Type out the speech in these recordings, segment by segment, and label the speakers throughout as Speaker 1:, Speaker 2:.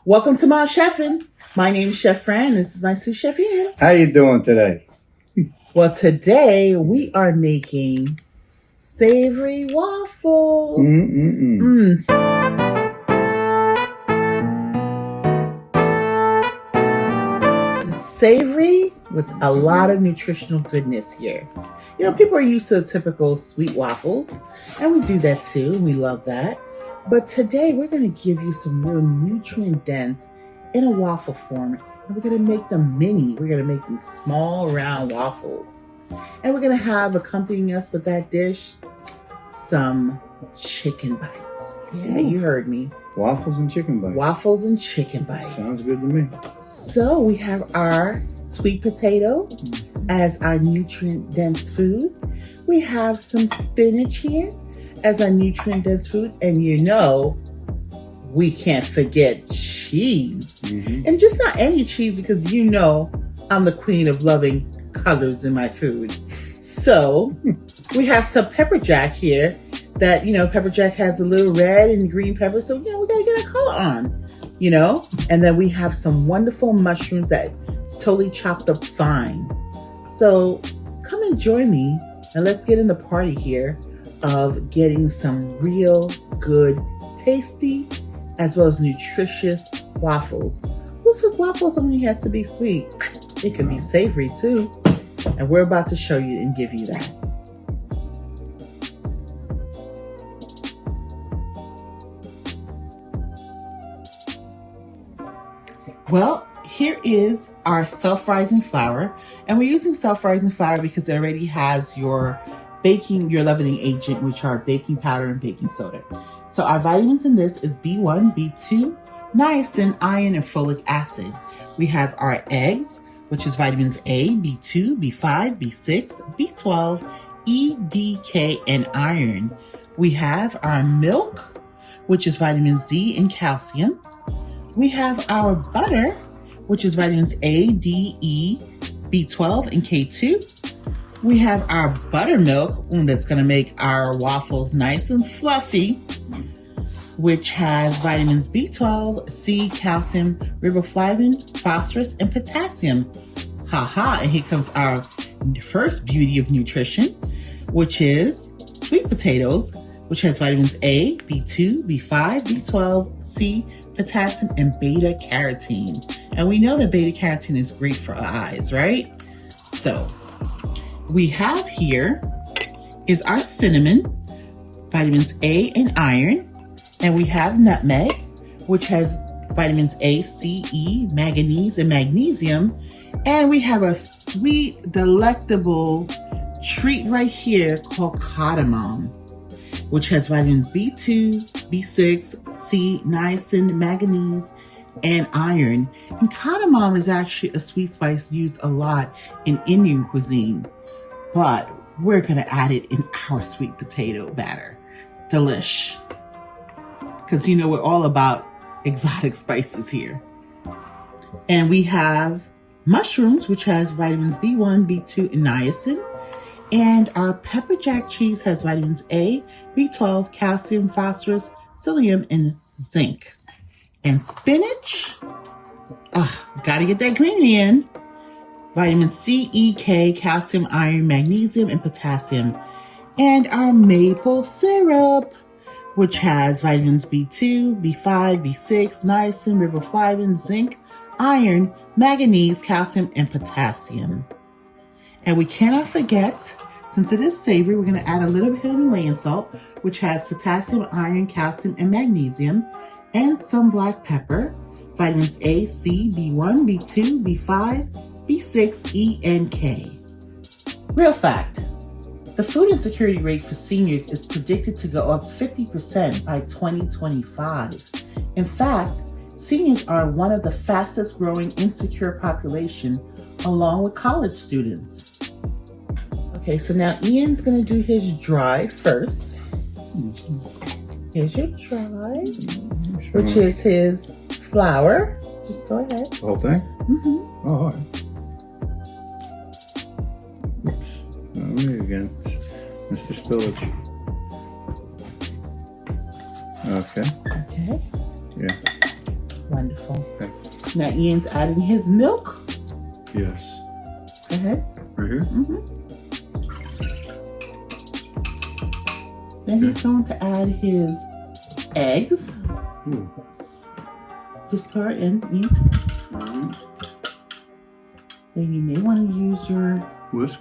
Speaker 1: Welcome to my chefing. My name is Chef Fran. This is my sous chef Ian.
Speaker 2: How you doing today?
Speaker 1: Well, today we are making savory waffles. Savory with a lot of nutritional goodness here. You know, people are used to typical sweet waffles, and we do that too. We love that. But today we're going to give you some real nutrient dense in a waffle form. And we're going to make them mini. We're going to make them small, round waffles. And we're going to have accompanying us with that dish some chicken bites. Yeah, you heard me.
Speaker 2: Waffles and chicken bites.
Speaker 1: Waffles and chicken bites.
Speaker 2: Sounds good to me.
Speaker 1: So we have our sweet potato as our nutrient dense food. We have some spinach here as our nutrient dense food. And you know, we can't forget cheese. And just not any cheese, because you know I'm the queen of loving colors in my food. So we have some pepper jack here that, you know, pepper jack has a little red and green pepper. So, you know, we got to get our color on, you know. And then we have some wonderful mushrooms that totally chopped up fine. So come and join me and let's get in the party here of getting some real good, tasty, as well as nutritious waffles. Who says waffles only has to be sweet? It can be savory too. And we're about to show you and give you that. Well, here is our self-rising flour. And we're using self-rising flour because it already has your leavening agent, which are baking powder and baking soda. So our vitamins in this is B1, B2, niacin, iron, and folic acid. We have our eggs, which is vitamins A, B2, B5, B6, B12, E, D, K, and iron. We have our milk, which is vitamins D and calcium. We have our butter, which is vitamins A, D, E, B12, and K2. We have our buttermilk, that's going to make our waffles nice and fluffy, which has vitamins B12, C, calcium, riboflavin, phosphorus, and potassium. And here comes our first beauty of nutrition, which is sweet potatoes, which has vitamins A, B2, B5, B12, C, potassium, and beta carotene. And we know that beta carotene is great for our eyes, right? So we have here is our cinnamon, vitamins A and iron. And we have nutmeg, which has vitamins A, C, E, manganese, and magnesium. And we have a sweet, delectable treat right here called cardamom, which has vitamins B2, B6, C, niacin, manganese, and iron. And cardamom is actually a sweet spice used a lot in Indian cuisine, but we're gonna add it in our sweet potato batter. Delish. Because you know we're all about exotic spices here. And we have mushrooms, which has vitamins B1, B2, and niacin. And our pepper jack cheese has vitamins A, B12, calcium, phosphorus, psyllium, and zinc. And spinach, gotta get that green in. Vitamin C, E, K, calcium, iron, magnesium, and potassium. And our maple syrup, which has vitamins B2, B5, B6, niacin, riboflavin, zinc, iron, manganese, calcium, and potassium. And we cannot forget, since it is savory, we're going to add a little bit of Himalayan salt, which has potassium, iron, calcium, and magnesium, and some black pepper, vitamins A, C, B1, B2, B5, B6, E, and K. Real fact. The food insecurity rate for seniors is predicted to go up 50% by 2025. In fact, seniors are one of the fastest growing insecure population, along with college students. Okay, so now Ian's gonna do his dry first. Here's your dry, which is his flour. Just go ahead.
Speaker 2: The whole thing? Oh, all right. Oops. Me again. Mr. Spillage. Okay.
Speaker 1: Okay.
Speaker 2: Yeah.
Speaker 1: Wonderful.
Speaker 2: Okay.
Speaker 1: Now Ian's adding his milk.
Speaker 2: Yes.
Speaker 1: Go ahead.
Speaker 2: Right here?
Speaker 1: Then he's going to add his eggs.
Speaker 2: Ooh.
Speaker 1: Just pour it in.
Speaker 2: Alright.
Speaker 1: Then you may want to use your
Speaker 2: Whisk.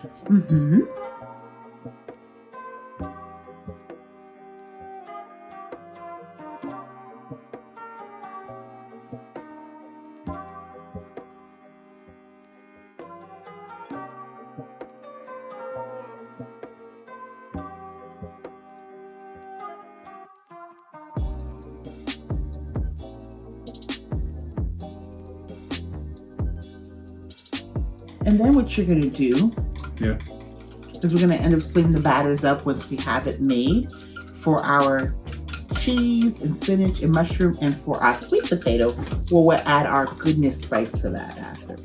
Speaker 1: And then what you're going to do,
Speaker 2: Yeah.
Speaker 1: is we're going to end up splitting the batters up once we have it made for our cheese and spinach and mushroom, and for our sweet potato, we'll add our goodness spice to that after.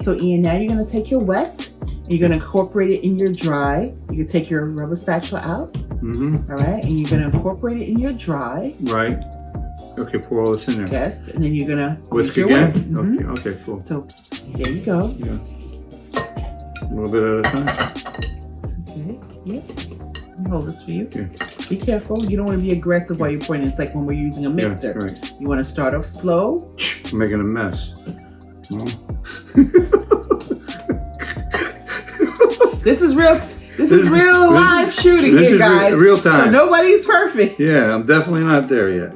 Speaker 1: So Ian, now you're going to take your wet, and you're going to incorporate it in your dry. You can take your rubber spatula out, all right, and you're going to incorporate it in your dry.
Speaker 2: Right. Okay, pour all this in there.
Speaker 1: Yes, and then you're going to
Speaker 2: Whisk again? Okay, cool.
Speaker 1: So there you go.
Speaker 2: Yeah. A little bit at a time.
Speaker 1: Okay, yeah. Let me hold this for you.
Speaker 2: Okay.
Speaker 1: Be careful. You don't want to be aggressive while you're pouring. It's like when we're using a mixer.
Speaker 2: Yeah, right.
Speaker 1: You want to start off slow.
Speaker 2: I'm making a mess. No?
Speaker 1: This is real. This is real live shooting
Speaker 2: this
Speaker 1: here,
Speaker 2: is
Speaker 1: guys.
Speaker 2: real time.
Speaker 1: So nobody's perfect.
Speaker 2: Yeah, I'm definitely not there yet.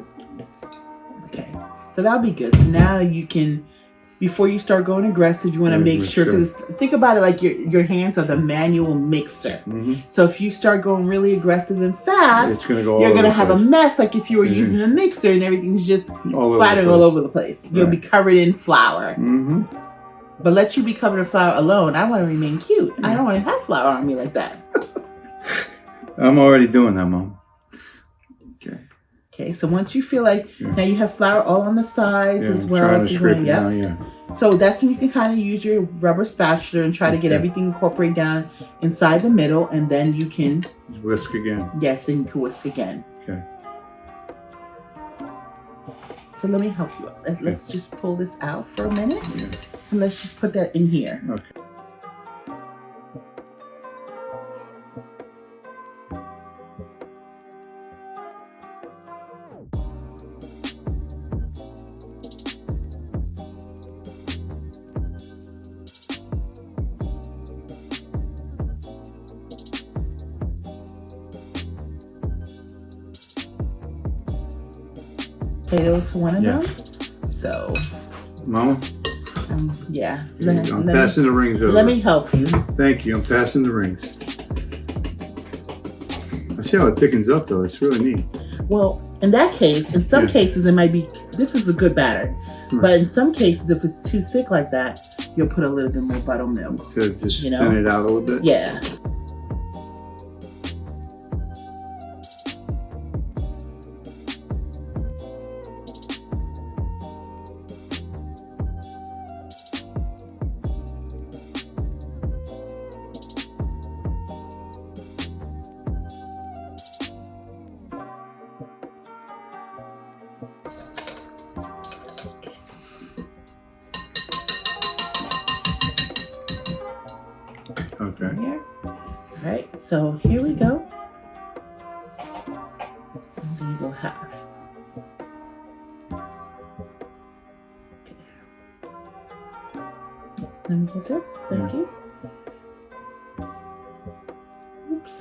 Speaker 1: Okay, so that'll be good. So now you can, before you start going aggressive, you want to make sure, because think about it like your hands are the manual mixer. So if you start going really aggressive and fast,
Speaker 2: it's gonna go.
Speaker 1: You're going to have a mess, like if you were using a mixer and everything's just splattering all over the place. You'll be covered in flour. But let you be covered in flour alone. I want to remain cute. I don't want to have flour on me like that.
Speaker 2: I'm already doing that, Mom. Okay.
Speaker 1: Okay, so once you feel like now you have flour all on the sides as well.
Speaker 2: Trying to scrape it down, yeah.
Speaker 1: So that's when you can kind of use your rubber spatula and try to get everything incorporated down inside the middle, and then you can
Speaker 2: whisk again.
Speaker 1: Yes, then you can whisk again.
Speaker 2: Okay.
Speaker 1: So let me help you. Let's just pull this out for a minute, and let's just put that in here.
Speaker 2: Okay.
Speaker 1: Potato to one of them. So,
Speaker 2: Mama?
Speaker 1: Yeah.
Speaker 2: I'm passing the rings over.
Speaker 1: Let me help you.
Speaker 2: Thank you. I'm passing the rings. I see how it thickens up, though. It's really neat.
Speaker 1: Well, in that case, in some cases, it might be, this is a good batter. But in some cases, if it's too thick like that, you'll put a little bit more buttermilk.
Speaker 2: To just thin it out a little bit?
Speaker 1: Yeah.
Speaker 2: Okay.
Speaker 1: Here. All right, so here we go. And then you go half. Okay. Let me get this. Thank you. Oops.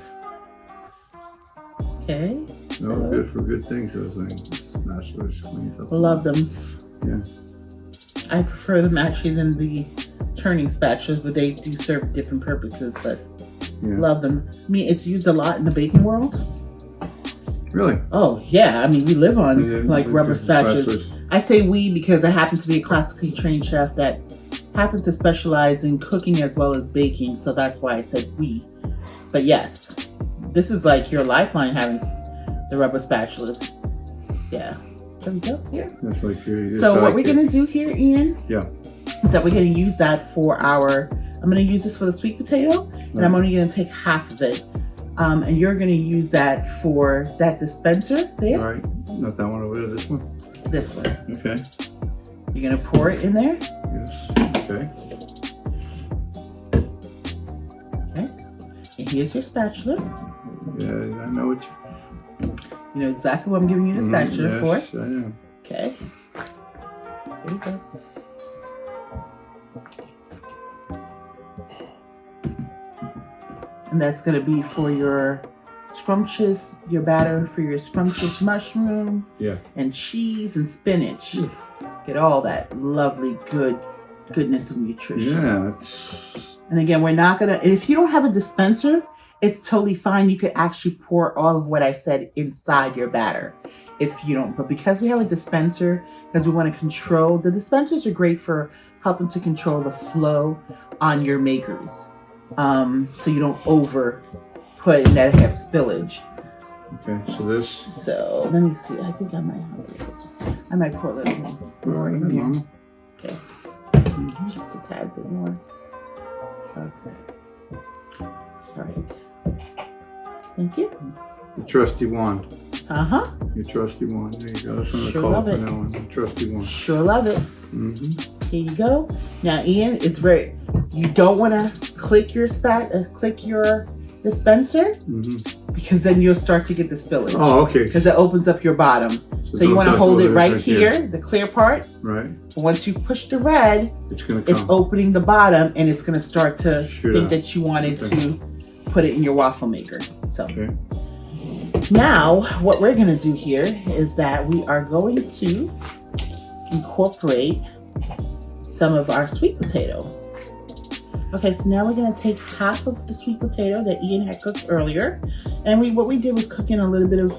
Speaker 1: Okay.
Speaker 2: No, good for good things, those things. Spatulas cleans up.
Speaker 1: Love them.
Speaker 2: Yeah.
Speaker 1: I prefer them actually than the turning spatulas, but they do serve different purposes, but love them. I mean, it's used a lot in the baking world.
Speaker 2: Really?
Speaker 1: Oh, yeah. I mean, we live on like rubber spatulas. I say we because I happen to be a classically trained chef that happens to specialize in cooking as well as baking, so that's why I said we. But yes, this is like your lifeline, having the rubber spatulas. Yeah. There we go. Here.
Speaker 2: That's like your
Speaker 1: so what we're going to do here, Ian, is that we're going to use that for our, I'm going to use this for the sweet potato, and I'm only going to take half of it. And you're going to use that for that dispenser there.
Speaker 2: All right. Not that one over there, this one?
Speaker 1: This one.
Speaker 2: Okay.
Speaker 1: You're gonna pour it in there.
Speaker 2: Yes. Okay.
Speaker 1: Okay. And here's your spatula.
Speaker 2: Yeah, I know what
Speaker 1: You know exactly what I'm giving you the spatula for.
Speaker 2: Yes, I am.
Speaker 1: Okay. Here we go. And that's gonna be for your batter for your scrumptious mushroom.
Speaker 2: Yeah.
Speaker 1: And cheese and spinach. Get all that lovely goodness of nutrition.
Speaker 2: Yeah.
Speaker 1: And again, we're not gonna, if you don't have a dispenser, it's totally fine. You could actually pour all of what I said inside your batter. If you don't, but because we have a dispenser, because we want to control, the dispensers are great for helping to control the flow on your makers. So you don't over put and that have spillage.
Speaker 2: Okay, so this.
Speaker 1: So let me see. I think I might pour a little more in here.
Speaker 2: Mama.
Speaker 1: Okay. Just a tad bit more. Okay. All right. Thank you.
Speaker 2: The trusty wand.
Speaker 1: Uh-huh.
Speaker 2: Your trusty wand. There you go. That's what I
Speaker 1: Sure
Speaker 2: call
Speaker 1: love
Speaker 2: it
Speaker 1: it.
Speaker 2: from now on. The trusty wand.
Speaker 1: Sure love it.
Speaker 2: Mm-hmm.
Speaker 1: Here you go. Now, Ian, it's very, you don't want to click your dispenser because then you'll start to get the spillage.
Speaker 2: Oh, okay.
Speaker 1: Because it opens up your bottom. So you want to hold it right here, the clear part.
Speaker 2: Right.
Speaker 1: Once you push the red, it's opening the bottom and it's going to start to think that you wanted to put it in your waffle maker. So now what we're going to do here is that we are going to incorporate some of our sweet potato. Okay, so now we're going to take half of the sweet potato that Ian had cooked earlier. And what we did was cook in a little bit of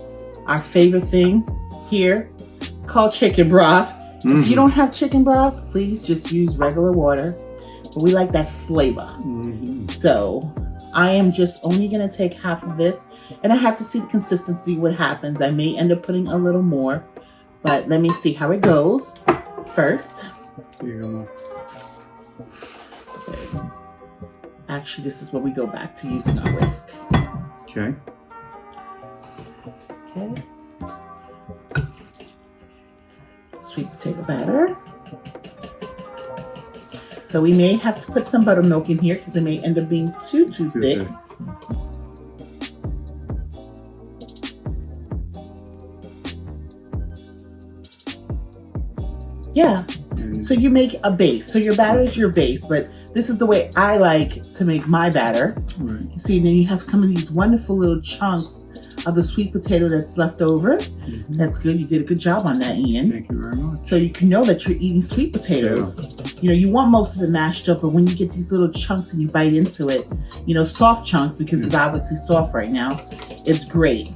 Speaker 1: our favorite thing here called chicken broth. If you don't have chicken broth, please just use regular water. But we like that flavor. So I am just only going to take half of this. And I have to see the consistency, what happens. I may end up putting a little more. But let me see how it goes first.
Speaker 2: Here you go.
Speaker 1: Okay. Actually, this is when we go back to using our whisk.
Speaker 2: Okay.
Speaker 1: Okay. Sweet potato batter. So we may have to put some buttermilk in here because it may end up being too thick. Yeah. So you make a base. So your batter is your base, but this is the way I like to make my batter.
Speaker 2: Right.
Speaker 1: See, then you have some of these wonderful little chunks of the sweet potato that's left over. That's good. You did a good job on that, Ian.
Speaker 2: Thank you very much.
Speaker 1: So you can know that you're eating sweet potatoes. Yeah. You know, you want most of it mashed up, but when you get these little chunks and you bite into it, you know, soft chunks, because it's obviously soft right now, it's great.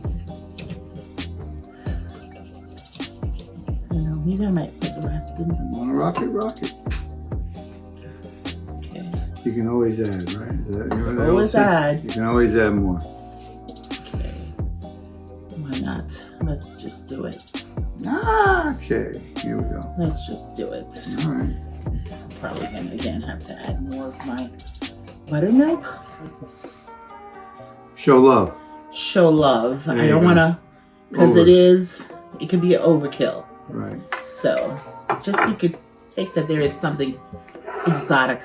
Speaker 1: You know, maybe I might put the rest in.
Speaker 2: Rock it.
Speaker 1: Okay.
Speaker 2: You can always add, right? Is that, you know,
Speaker 1: always add.
Speaker 2: You can always add more.
Speaker 1: Okay. Why not? Let's just do it.
Speaker 2: Okay. Here we go.
Speaker 1: Let's just do it.
Speaker 2: All right.
Speaker 1: Probably gonna again have to add more of my buttermilk.
Speaker 2: Show love.
Speaker 1: Show love.
Speaker 2: There
Speaker 1: I don't want to, because it could be an overkill.
Speaker 2: Right.
Speaker 1: So just so you could taste that there is something exotic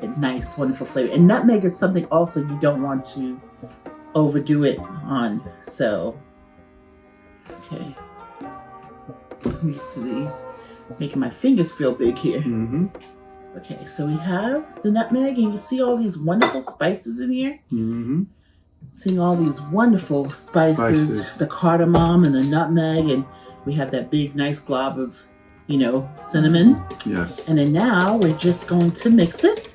Speaker 1: and nice, wonderful flavor. And nutmeg is something also you don't want to overdo it on. So, okay. I'm used to these. Making my fingers feel big here. Okay, so we have the nutmeg, and you see all these wonderful spices in here. Seeing all these wonderful spices, the cardamom and the nutmeg, and we have that big, nice glob of, you know, cinnamon.
Speaker 2: Yes.
Speaker 1: And then now we're just going to mix it,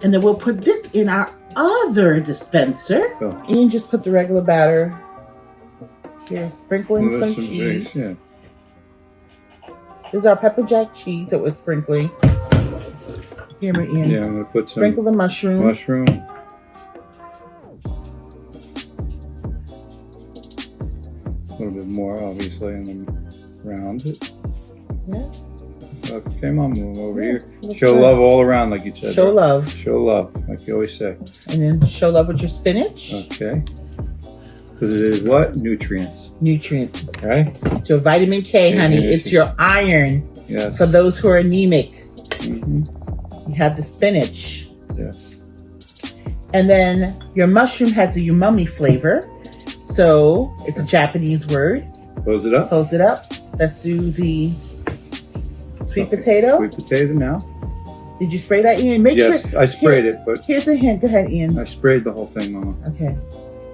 Speaker 1: and then we'll put this in our other dispenser. And just put the regular batter here, sprinkling some cheese.
Speaker 2: Yeah.
Speaker 1: This is our pepper jack cheese that we're sprinkling. Here, Ian.
Speaker 2: Yeah, I'm gonna put some.
Speaker 1: Sprinkle the mushroom.
Speaker 2: A little bit more, obviously, and then round it.
Speaker 1: Yeah.
Speaker 2: Okay, Mom, move over here. Show love all around, like you said.
Speaker 1: Show love.
Speaker 2: Show love, like you always say.
Speaker 1: And then show love with your spinach.
Speaker 2: Okay. Because it is what? Nutrients.
Speaker 1: Nutrient.
Speaker 2: Okay.
Speaker 1: So vitamin K, honey. It's your iron.
Speaker 2: Yes.
Speaker 1: For those who are anemic.
Speaker 2: Mm-hmm.
Speaker 1: You have the spinach.
Speaker 2: Yes.
Speaker 1: And then your mushroom has a umami flavor. So it's a Japanese word.
Speaker 2: Close it up.
Speaker 1: Close it up. Let's do the sweet potato.
Speaker 2: Sweet potato now.
Speaker 1: Did you spray that, Ian? Make
Speaker 2: yes,
Speaker 1: sure.
Speaker 2: I sprayed it, but
Speaker 1: Here's a hint. Go ahead, Ian.
Speaker 2: I sprayed the whole thing, Mama.
Speaker 1: Okay.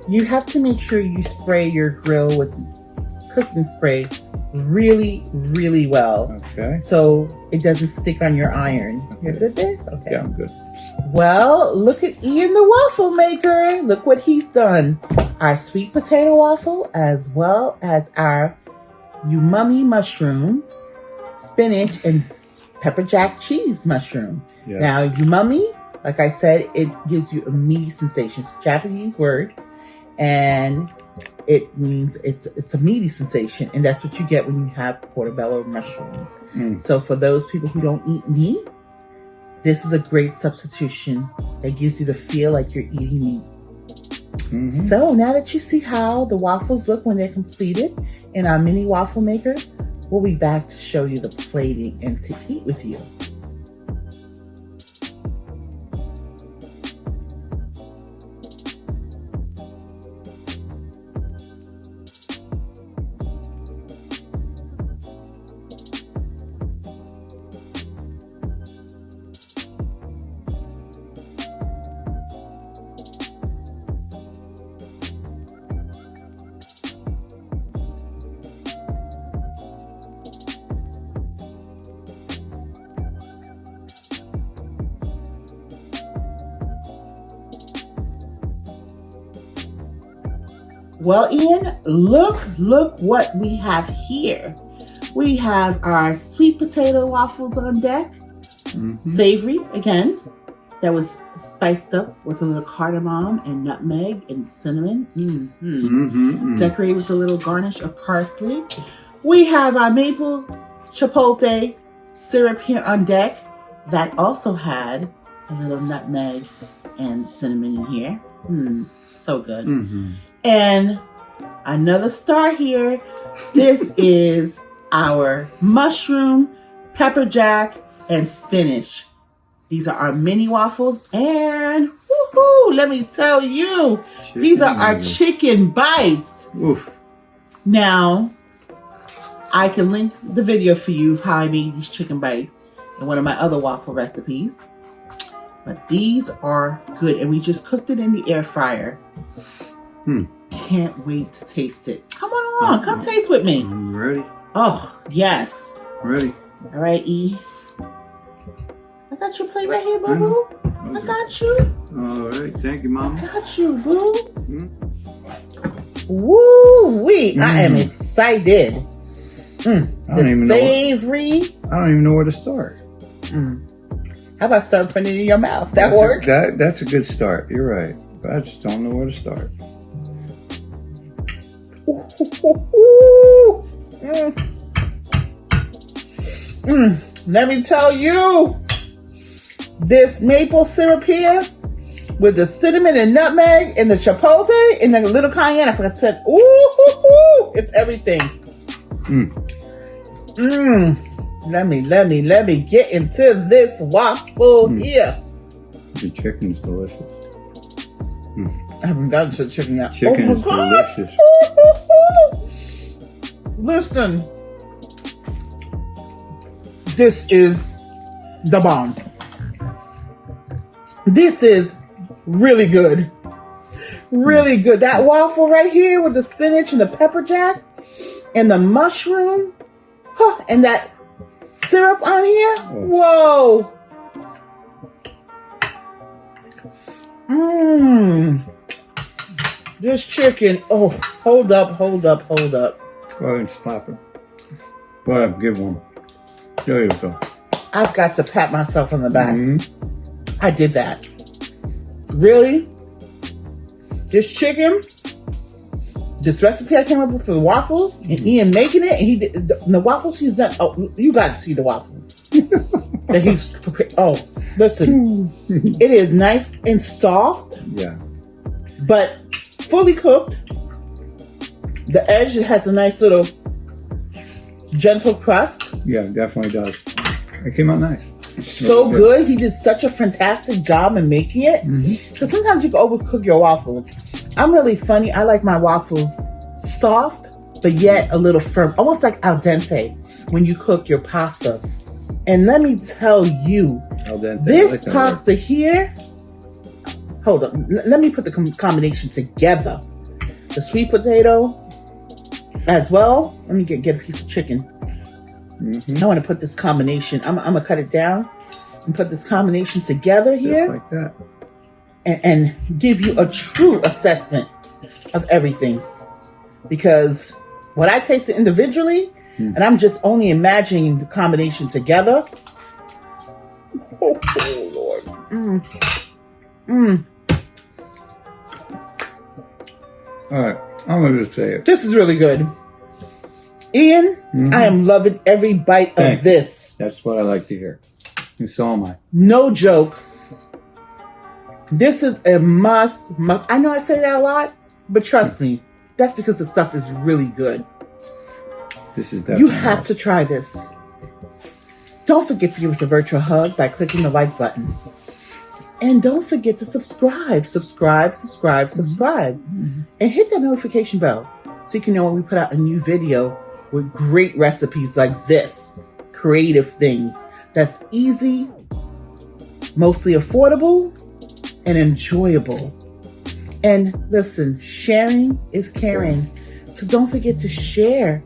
Speaker 1: You have to make sure you spray your grill with cooking spray really, really well.
Speaker 2: Okay.
Speaker 1: So it doesn't stick on your iron. You're good there? Okay.
Speaker 2: Yeah, I'm good.
Speaker 1: Well, look at Ian the waffle maker. Look what he's done. Our sweet potato waffle as well as our umami mushrooms, spinach, and pepper jack cheese mushroom.
Speaker 2: Yes.
Speaker 1: Now, umami, like I said, it gives you immediate sensation. It's a Japanese word, and it means it's a meaty sensation, and that's what you get when you have portobello mushrooms. So for those people who don't eat meat, this is a great substitution that gives you the feel like you're eating meat.
Speaker 2: Mm-hmm.
Speaker 1: So now that you see how the waffles look when they're completed in our mini waffle maker, we'll be back to show you the plating and to eat with you. Well, Ian, look what we have here. We have our sweet potato waffles on deck.
Speaker 2: Mm-hmm.
Speaker 1: Savory, again, that was spiced up with a little cardamom and nutmeg and cinnamon. Mm-hmm.
Speaker 2: Mm-hmm.
Speaker 1: Decorated with a little garnish of parsley. We have our maple chipotle syrup here on deck that also had a little nutmeg and cinnamon in here. So good.
Speaker 2: Mm-hmm.
Speaker 1: And another star here. This is our mushroom, pepper jack, and spinach. These are our mini waffles. And woohoo, let me tell you, these are our chicken bites.
Speaker 2: Oof.
Speaker 1: Now, I can link the video for you of how I made these chicken bites in one of my other waffle recipes. But these are good. And we just cooked it in the air fryer. Can't wait to taste it. Come on, come taste with me.
Speaker 2: I'm ready.
Speaker 1: Oh, yes.
Speaker 2: Ready.
Speaker 1: All right, E. I got your plate right here, boo-boo. I got you.
Speaker 2: All right. Thank you, Mom.
Speaker 1: I got you, boo. Woo-wee. I am excited. The savory.
Speaker 2: I don't even know where to start.
Speaker 1: How about start putting it in your mouth? That work?
Speaker 2: That's a good start. You're right. But I just don't know where to start.
Speaker 1: Let me tell you, this maple syrup here with the cinnamon and nutmeg and the chipotle and the little cayenne, I forgot to say, it's everything. Let me get into this waffle here.
Speaker 2: The chicken's delicious.
Speaker 1: I haven't gotten to the chicken yet.
Speaker 2: Chicken's delicious.
Speaker 1: Listen, this is the bomb. This is really good. Really good. That waffle right here with the spinach and the pepper jack and the mushroom and that syrup on here. Whoa. This chicken. Oh, hold up.
Speaker 2: Go ahead and slap it. Go ahead, give one. There you go.
Speaker 1: I've got to pat myself on the back. I did that. Really? This chicken, this recipe I came up with for the waffles, and Ian making it, and he did the waffles he's done. Oh, you got to see the waffles that he's prepared. Oh, listen, it is nice and soft.
Speaker 2: Yeah.
Speaker 1: But fully cooked. The edge has a nice little gentle crust.
Speaker 2: Yeah, it definitely does. It came out nice.
Speaker 1: So
Speaker 2: Really
Speaker 1: good. He did such a fantastic job in making it.
Speaker 2: Mm-hmm.
Speaker 1: Because sometimes you can overcook your waffles. I'm really funny. I like my waffles soft, but yet a little firm. Almost like al dente when you cook your pasta. And let me tell you,
Speaker 2: Al dente.
Speaker 1: this
Speaker 2: I like that
Speaker 1: pasta here, hold on. Let me put the combination together. The sweet potato as well. Let me get a piece of chicken.
Speaker 2: Mm-hmm.
Speaker 1: I want to put this combination. I'm going to cut it down and put this combination together here.
Speaker 2: Just like that.
Speaker 1: And give you a true assessment of everything. Because what I tasted individually, and I'm just only imagining the combination together. Oh, Lord.
Speaker 2: All right. I'm going to just say it.
Speaker 1: This is really good. Ian, I am loving every bite of this.
Speaker 2: That's what I like to hear. And so am I.
Speaker 1: No joke. This is a must. I know I say that a lot, but trust me, that's because the stuff is really good.
Speaker 2: This is definitely
Speaker 1: You have to try this. Don't forget to give us a virtual hug by clicking the like button. And don't forget to subscribe. And hit that notification bell so you can know when we put out a new video with great recipes like this. Creative things that's easy, mostly affordable, and enjoyable. And listen, sharing is caring. So don't forget to share.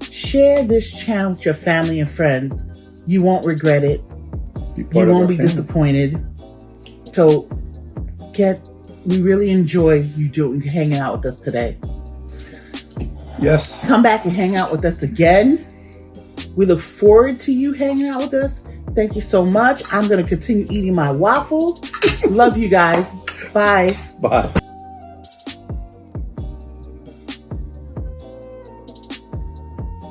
Speaker 1: Share this channel with your family and friends. You won't regret it. You won't be disappointed. So we really enjoy you hanging out with us today.
Speaker 2: Yes.
Speaker 1: Come back and hang out with us again. We look forward to you hanging out with us. Thank you so much. I'm going to continue eating my waffles. Love you guys. Bye.
Speaker 2: Bye.